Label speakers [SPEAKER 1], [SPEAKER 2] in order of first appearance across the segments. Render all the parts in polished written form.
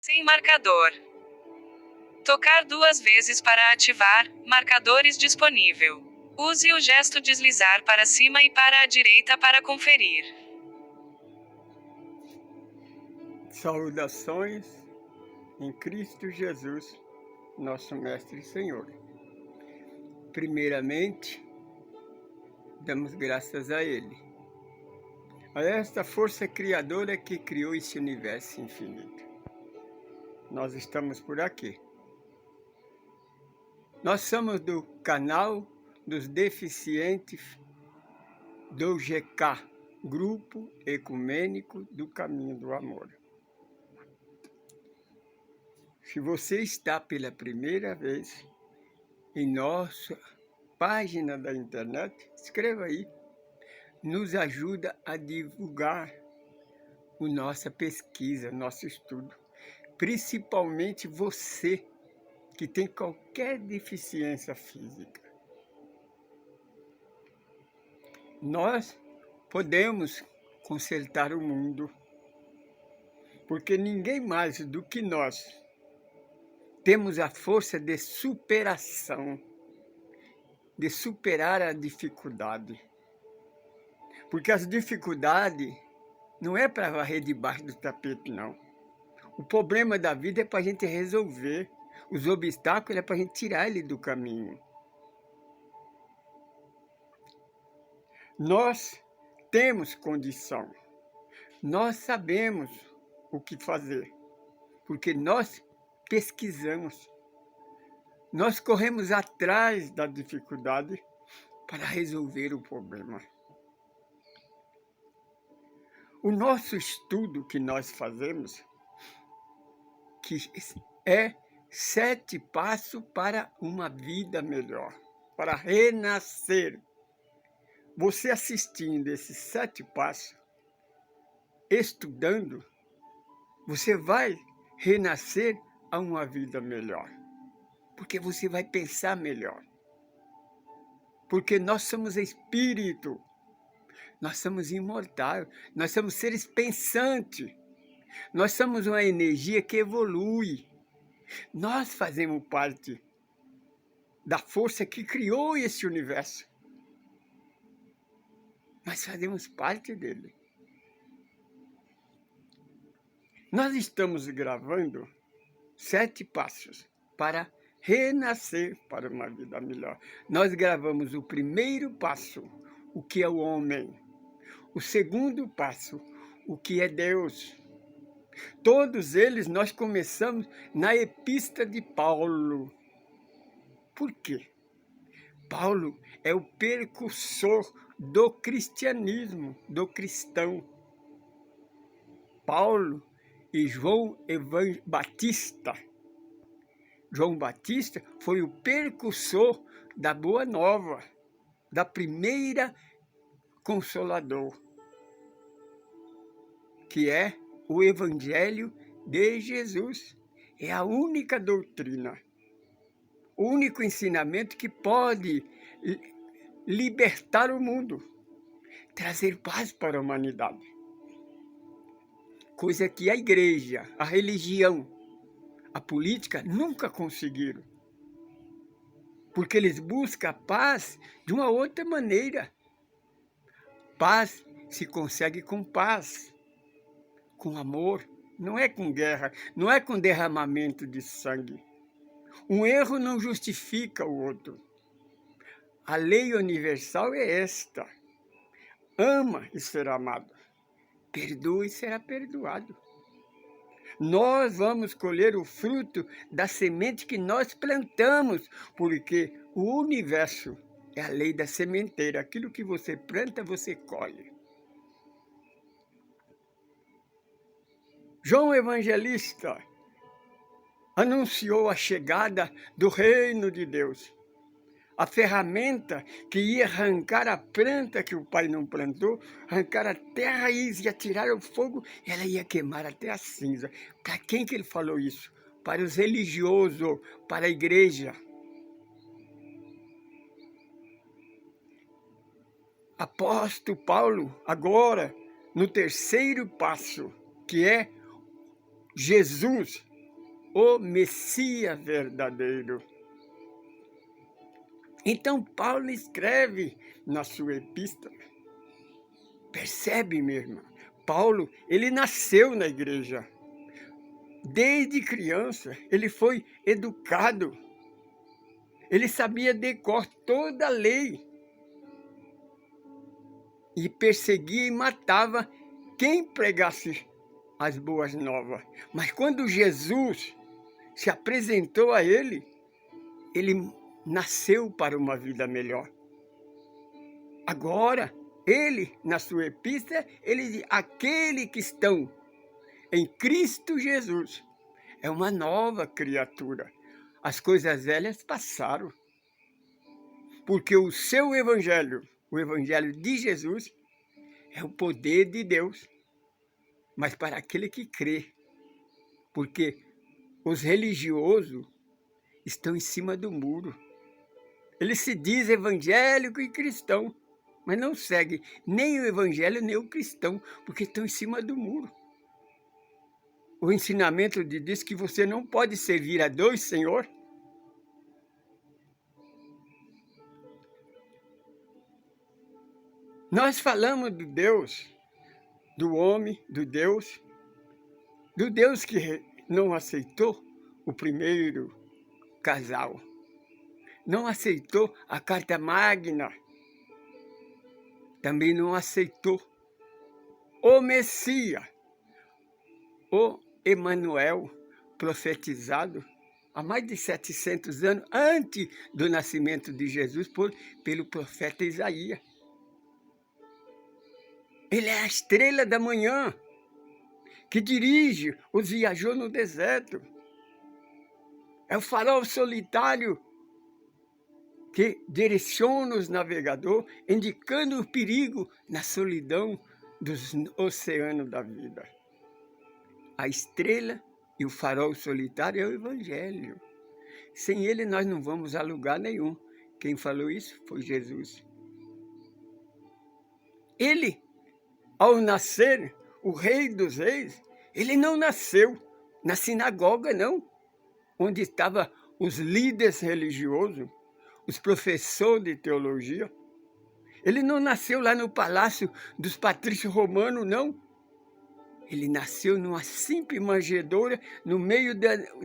[SPEAKER 1] Sem marcador. Tocar 2 vezes para ativar, marcadores disponível. Use o gesto deslizar para cima e para a direita para conferir.
[SPEAKER 2] Saudações em Cristo Jesus, nosso Mestre e Senhor. Primeiramente, damos graças a Ele, a esta força criadora que criou esse universo infinito. Nós estamos por aqui. Nós somos do canal dos deficientes do GK, Grupo Ecumênico do Caminho do Amor. Se você está pela primeira vez em nossa página da internet, escreva aí. Nos ajuda a divulgar a nossa pesquisa, nosso estudo. Principalmente você que tem qualquer deficiência física. Nós podemos consertar o mundo, porque ninguém mais do que nós temos a força de superação, de superar a dificuldade. Porque as dificuldades não é para varrer debaixo do tapete, não. O problema da vida é para a gente resolver. Os obstáculos é para a gente tirar ele do caminho. Nós temos condição. Nós sabemos o que fazer. Porque nós pesquisamos. Nós corremos atrás da dificuldade para resolver o problema. O nosso estudo que nós fazemos, que é 7 passos para uma vida melhor, para renascer. Você assistindo esses 7 passos, estudando, você vai renascer a uma vida melhor. Porque você vai pensar melhor. Porque nós somos espírito. Nós somos imortais, nós somos seres pensantes, nós somos uma energia que evolui. Nós fazemos parte da força que criou esse universo. Nós fazemos parte dele. Nós estamos gravando 7 passos para renascer para uma vida melhor. Nós gravamos o primeiro passo, o que é o homem. O segundo passo, o que é Deus. Todos eles nós começamos na Epístola de Paulo. Por quê? Paulo é o precursor do cristianismo, do cristão. Paulo e João Batista. João Batista foi o precursor da Boa Nova, da primeira Consolador, que é o Evangelho de Jesus. É a única doutrina, o único ensinamento que pode libertar o mundo, trazer paz para a humanidade. Coisa que a igreja, a religião, a política nunca conseguiram. Porque eles buscam a paz de uma outra maneira. Paz se consegue com paz, com amor, não é com guerra, não é com derramamento de sangue. Um erro não justifica o outro. A lei universal é esta: ama e será amado, perdoa e será perdoado. Nós vamos colher o fruto da semente que nós plantamos, porque o universo é a lei da sementeira. Aquilo que você planta, você colhe. João Evangelista anunciou a chegada do reino de Deus. A ferramenta que ia arrancar a planta que o pai não plantou, arrancar até a raiz, ia tirar o fogo, ela ia queimar até a cinza. Para quem que ele falou isso? Para os religiosos, para a igreja. Apóstolo Paulo, agora, no terceiro passo, que é Jesus, o Messias verdadeiro. Então Paulo escreve na sua epístola. Percebe, meu irmão? Paulo, ele nasceu na igreja. Desde criança, ele foi educado. Ele sabia de cor toda a lei. E perseguia e matava quem pregasse as boas novas. Mas quando Jesus se apresentou a ele, ele nasceu para uma vida melhor. Agora, ele, na sua epístola, ele diz, aquele que estão em Cristo Jesus é uma nova criatura. As coisas velhas passaram. Porque o seu evangelho, o evangelho de Jesus, é o poder de Deus. Mas para aquele que crê. Porque os religiosos estão em cima do muro. Eles se dizem evangélico e cristão, mas não seguem nem o evangelho nem o cristão, porque estão em cima do muro. O ensinamento diz que você não pode servir a dois senhores. Nós falamos do Deus, do homem, do Deus que não aceitou o primeiro casal, não aceitou a Carta Magna, também não aceitou o Messias, o Emanuel, profetizado há mais de 700 anos antes do nascimento de Jesus pelo profeta Isaías. Ele é a estrela da manhã que dirige os viajou no deserto. É o farol solitário que direciona os navegadores, indicando o perigo na solidão dos oceanos da vida. A estrela e o farol solitário é o Evangelho. Sem ele nós não vamos a lugar nenhum. Quem falou isso foi Jesus. Ele, ao nascer, o Rei dos Reis, ele não nasceu na sinagoga, não, onde estavam os líderes religiosos, os professores de teologia. Ele não nasceu lá no palácio dos patrícios romanos, não. Ele nasceu numa simples manjedoura, no meio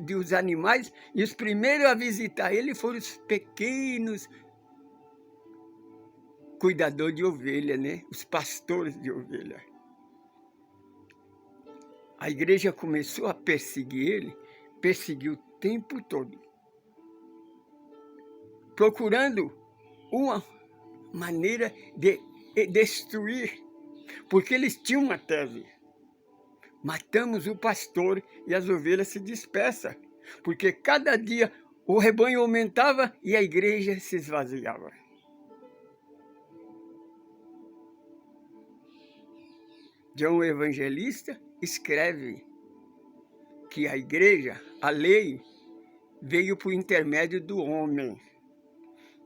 [SPEAKER 2] dos animais, e os primeiros a visitar ele foram os pequenos cuidadores de ovelha, né? Os pastores de ovelha. A igreja começou a perseguir ele, perseguiu o tempo todo, procurando uma maneira de destruir, porque eles tinham uma tese. Matamos o pastor e as ovelhas se dispersam, porque cada dia o rebanho aumentava e a igreja se esvaziava. João Evangelista escreve que a igreja, a lei, veio por intermédio do homem,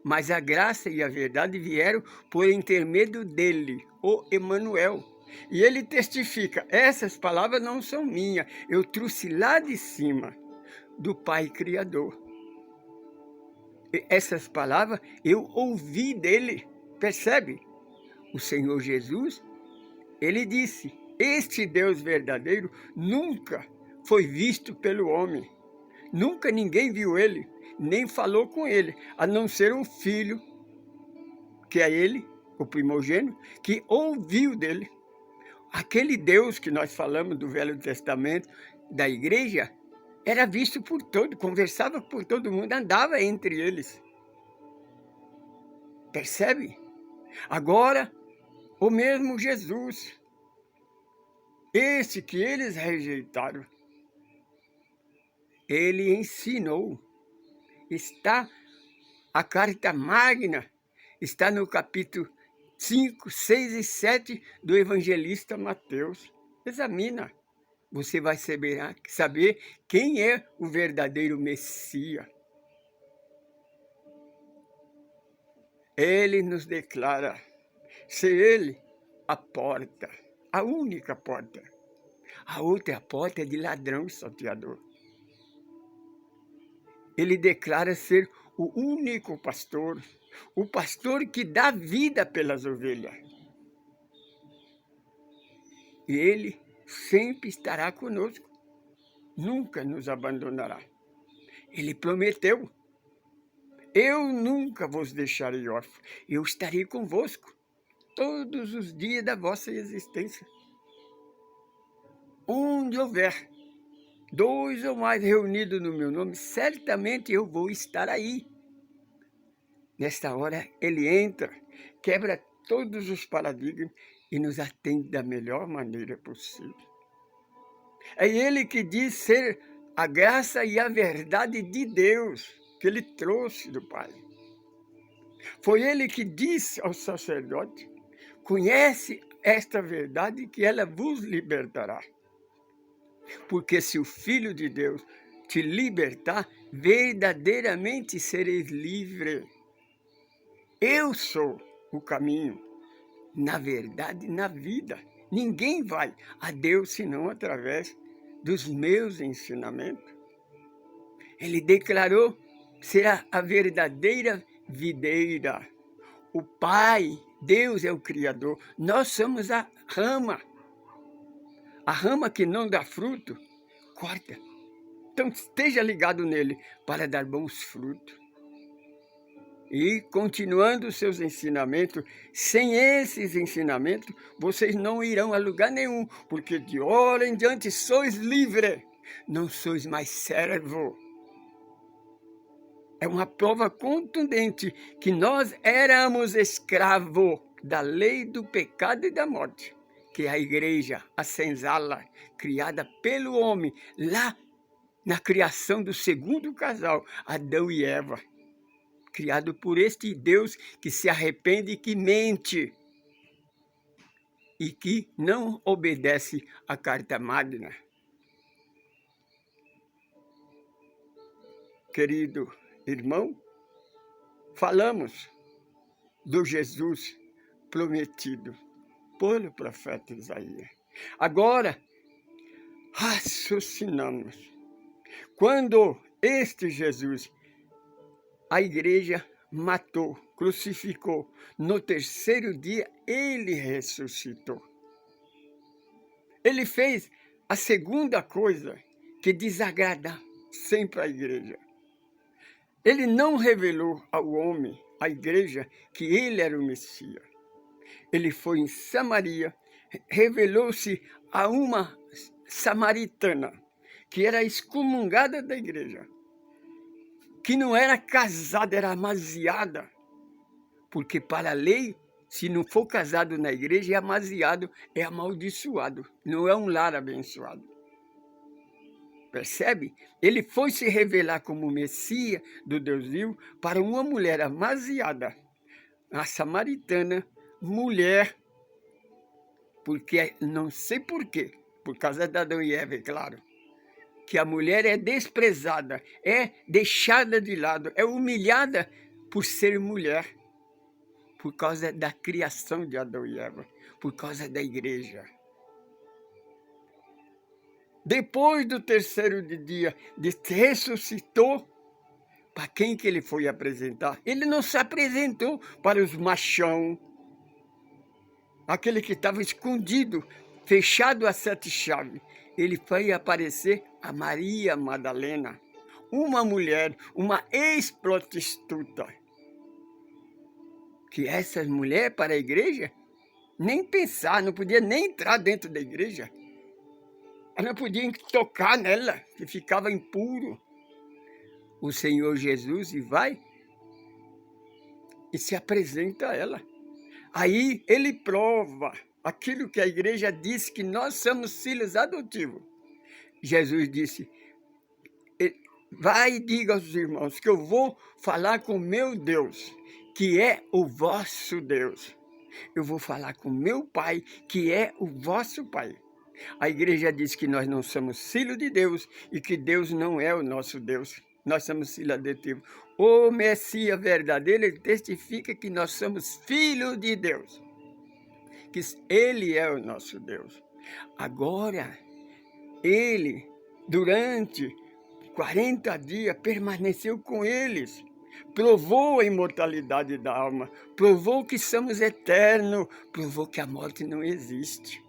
[SPEAKER 2] mas a graça e a verdade vieram por intermédio dele, o Emanuel. E ele testifica, essas palavras não são minhas, eu trouxe lá de cima, do Pai Criador. E essas palavras eu ouvi dele, percebe? O Senhor Jesus, ele disse, este Deus verdadeiro nunca foi visto pelo homem. Nunca ninguém viu ele, nem falou com ele, a não ser o Filho, que é ele, o primogênito, que ouviu dele. Aquele Deus que nós falamos do Velho Testamento, da igreja, era visto por todos, conversava por todo mundo, andava entre eles. Percebe? Agora, o mesmo Jesus, esse que eles rejeitaram, ele ensinou. Está a Carta Magna, está no capítulo 5, 6 e 7 do evangelista Mateus. Examina, você vai saber quem é o verdadeiro Messias. Ele nos declara ser ele a porta, a única porta. A outra porta é de ladrão e salteador. ele declara ser o único pastor, o pastor que dá vida pelas ovelhas. E ele sempre estará conosco, nunca nos abandonará. Ele prometeu: eu nunca vos deixarei órfãos, eu estarei convosco todos os dias da vossa existência. Onde houver 2 ou mais reunidos no meu nome, certamente eu vou estar aí. Nesta hora, ele entra, quebra todos os paradigmas e nos atende da melhor maneira possível. É ele que diz ser a graça e a verdade de Deus que ele trouxe do Pai. Foi ele que disse ao sacerdote: conhece esta verdade que ela vos libertará. Porque se o Filho de Deus te libertar, verdadeiramente sereis livre. Eu sou o caminho, na verdade, na vida. Ninguém vai a Deus senão através dos meus ensinamentos. Ele declarou ser a verdadeira videira. O Pai, Deus é o Criador. Nós somos a rama. A rama que não dá fruto, corta. Então esteja ligado nele para dar bons frutos. E continuando os seus ensinamentos, sem esses ensinamentos, vocês não irão a lugar nenhum, porque de hora em diante sois livres, não sois mais servo. É uma prova contundente que nós éramos escravos da lei do pecado e da morte, que é a igreja, a senzala, criada pelo homem, lá na criação do segundo casal, Adão e Eva. Criado por este Deus que se arrepende e que mente, e que não obedece à Carta Magna. Querido irmão, falamos do Jesus prometido pelo profeta Isaías. Agora, raciocinamos. Quando este Jesus, a igreja matou, crucificou, no terceiro dia ele ressuscitou. Ele fez a segunda coisa que desagrada sempre a igreja. Ele não revelou ao homem, à igreja, que ele era o Messias. Ele foi em Samaria, revelou-se a uma samaritana, que era excomungada da igreja, que não era casada, era amaziada, porque para a lei, se não for casado na igreja, é amaziado, é amaldiçoado, não é um lar abençoado. Percebe? Ele foi se revelar como Messias do Deus vivo para uma mulher amaziada, a samaritana, mulher, porque não sei por quê, por causa da Adão e Eva, é claro, que a mulher é desprezada, é deixada de lado, é humilhada por ser mulher, por causa da criação de Adão e Eva, por causa da igreja. Depois do terceiro dia, ressuscitou. Para quem que ele foi apresentar? Ele não se apresentou para os machão, aquele que estava escondido, fechado a 7 chaves. Ele foi aparecer a Maria Madalena, uma mulher, uma ex-prostituta. Que essas mulheres para a igreja, nem pensar, não podia nem entrar dentro da igreja. Ela não podia tocar nela, que ficava impuro. O Senhor Jesus vai e se apresenta a ela. Aí ele prova aquilo que a igreja disse, que nós somos filhos adotivos. Jesus disse: vai e diga aos irmãos que eu vou falar com meu Deus, que é o vosso Deus. Eu vou falar com meu Pai, que é o vosso Pai. A igreja diz que nós não somos filhos de Deus e que Deus não é o nosso Deus. Nós somos filhos adotivos. O Messias verdadeiro, ele testifica que nós somos filhos de Deus, que ele é o nosso Deus. Agora, ele, durante 40 dias permaneceu com eles, provou a imortalidade da alma, provou que somos eternos, provou que a morte não existe.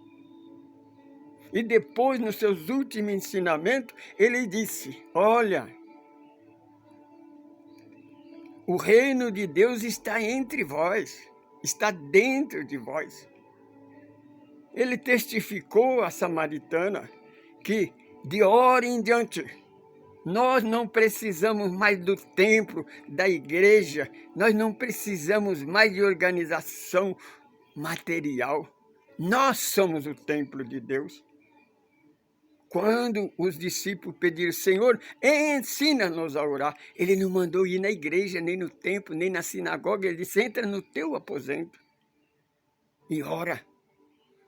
[SPEAKER 2] E depois, nos seus últimos ensinamentos, ele disse: olha, o reino de Deus está entre vós, está dentro de vós. Ele testificou à samaritana que, de hora em diante, nós não precisamos mais do templo, da igreja, nós não precisamos mais de organização material. Nós somos o templo de Deus. Quando os discípulos pediram: Senhor, ensina-nos a orar, ele não mandou ir na igreja, nem no templo, nem na sinagoga. Ele disse: entra no teu aposento e ora.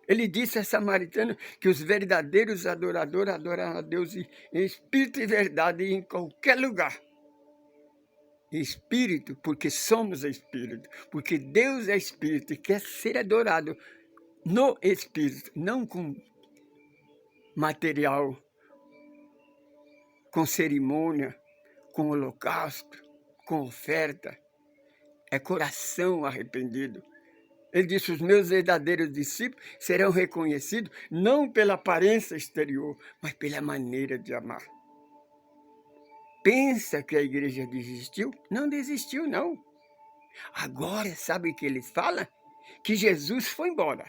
[SPEAKER 2] Ele disse a samaritana que os verdadeiros adoradores adoram a Deus em espírito e verdade em qualquer lugar. Espírito, porque somos espírito, porque Deus é espírito e quer ser adorado no espírito, não com material, com cerimônia, com holocausto, com oferta. É coração arrependido. Ele disse: os meus verdadeiros discípulos serão reconhecidos não pela aparência exterior, mas pela maneira de amar. Pensa que a igreja desistiu? Não desistiu, não. Agora, sabe o que eles falam? Que Jesus foi embora,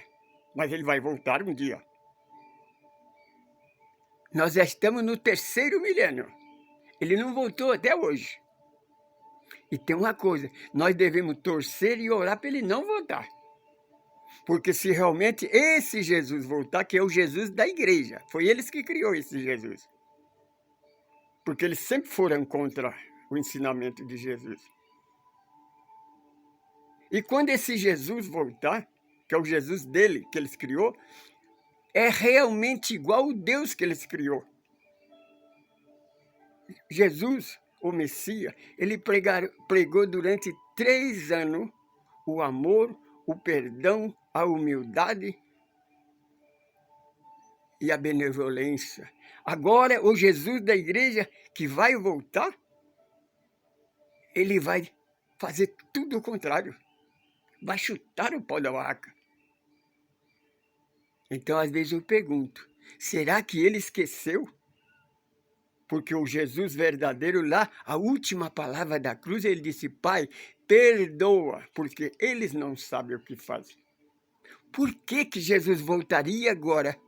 [SPEAKER 2] mas ele vai voltar um dia. Nós já estamos no 3º milênio. Ele não voltou até hoje. E tem uma coisa, nós devemos torcer e orar para ele não voltar. Porque se realmente esse Jesus voltar, que é o Jesus da igreja, foi eles que criou esse Jesus. Porque eles sempre foram contra o ensinamento de Jesus. E quando esse Jesus voltar, que é o Jesus dele, que eles criou, é realmente igual ao Deus que eles criou. Jesus, o Messias, ele pregou durante 3 anos o amor, o perdão, a humildade e a benevolência. Agora, o Jesus da igreja que vai voltar, ele vai fazer tudo o contrário. Vai chutar o pau da barraca. Então, às vezes eu pergunto, será que ele esqueceu? Porque o Jesus verdadeiro lá, a última palavra da cruz, ele disse: Pai, perdoa, porque eles não sabem o que fazem. Por que que Jesus voltaria agora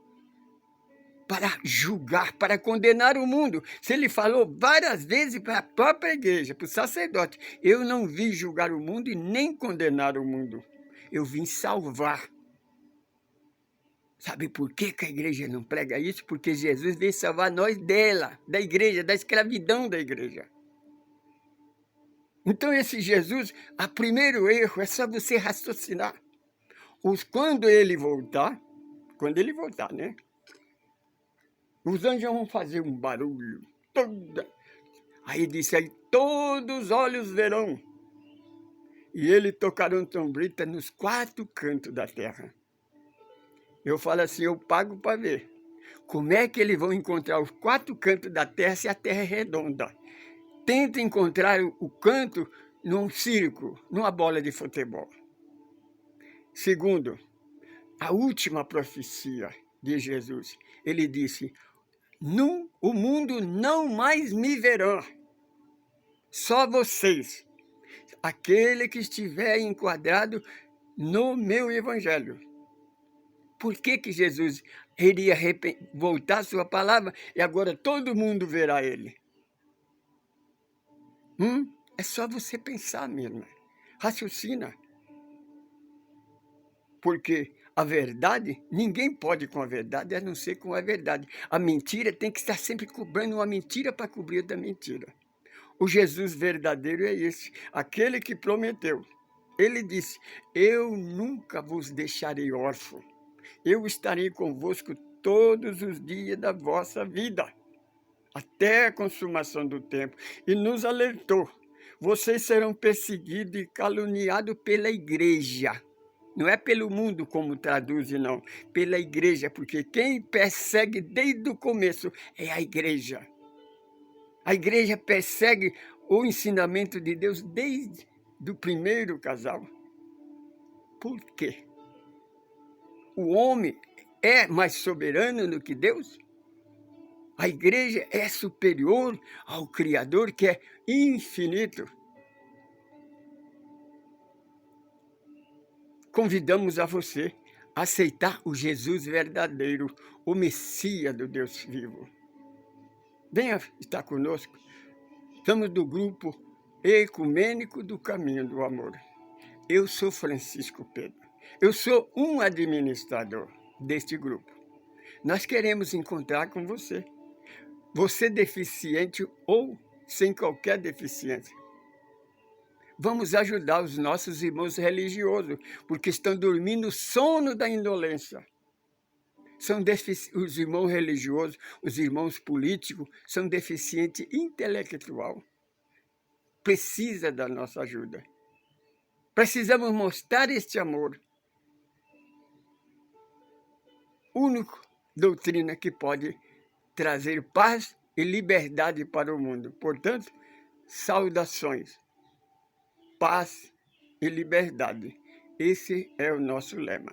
[SPEAKER 2] para julgar, para condenar o mundo? Se ele falou várias vezes para a própria igreja, para o sacerdote: eu não vim julgar o mundo e nem condenar o mundo. Eu vim salvar. Sabe por que que a igreja não prega isso? Porque Jesus veio salvar nós dela, da igreja, da escravidão da igreja. Então esse Jesus, o primeiro erro é só você raciocinar. Quando ele voltar, né? Os anjos vão fazer um barulho. Aí disse: aí todos os olhos verão. E ele tocará trombeta nos 4 cantos da terra. Eu falo assim: eu pago para ver. Como é que eles vão encontrar os 4 cantos da terra se a terra é redonda? Tenta encontrar o canto num círculo, numa bola de futebol. Segundo, a última profecia de Jesus, ele disse: o mundo não mais me verá, só vocês, aquele que estiver enquadrado no meu evangelho. Por que que Jesus iria voltar a sua palavra e agora todo mundo verá ele? É só você pensar mesmo, raciocina. Porque a verdade, ninguém pode com a verdade a não ser com a verdade. A mentira tem que estar sempre cobrando uma mentira para cobrir da mentira. O Jesus verdadeiro é esse, aquele que prometeu. Ele disse: eu nunca vos deixarei órfão. Eu estarei convosco todos os dias da vossa vida, até a consumação do tempo. E nos alertou: vocês serão perseguidos e caluniados pela igreja. Não é pelo mundo, como traduzem, não. Pela igreja, porque quem persegue desde o começo é a igreja. A igreja persegue o ensinamento de Deus desde o primeiro casal. Por quê? O homem é mais soberano do que Deus? A igreja é superior ao Criador, que é infinito. Convidamos a você a aceitar o Jesus verdadeiro, o Messias do Deus vivo. Venha estar conosco. Estamos do grupo ecumênico do Caminho do Amor. Eu sou Francisco Pedro. Eu sou um administrador deste grupo. Nós queremos encontrar com você. Você deficiente ou sem qualquer deficiência. Vamos ajudar os nossos irmãos religiosos, porque estão dormindo o sono da indolência. Os irmãos religiosos, os irmãos políticos, são deficientes intelectual. Precisa da nossa ajuda. Precisamos mostrar este amor. Única doutrina que pode trazer paz e liberdade para o mundo. Portanto, saudações. Paz e liberdade. Esse é o nosso lema.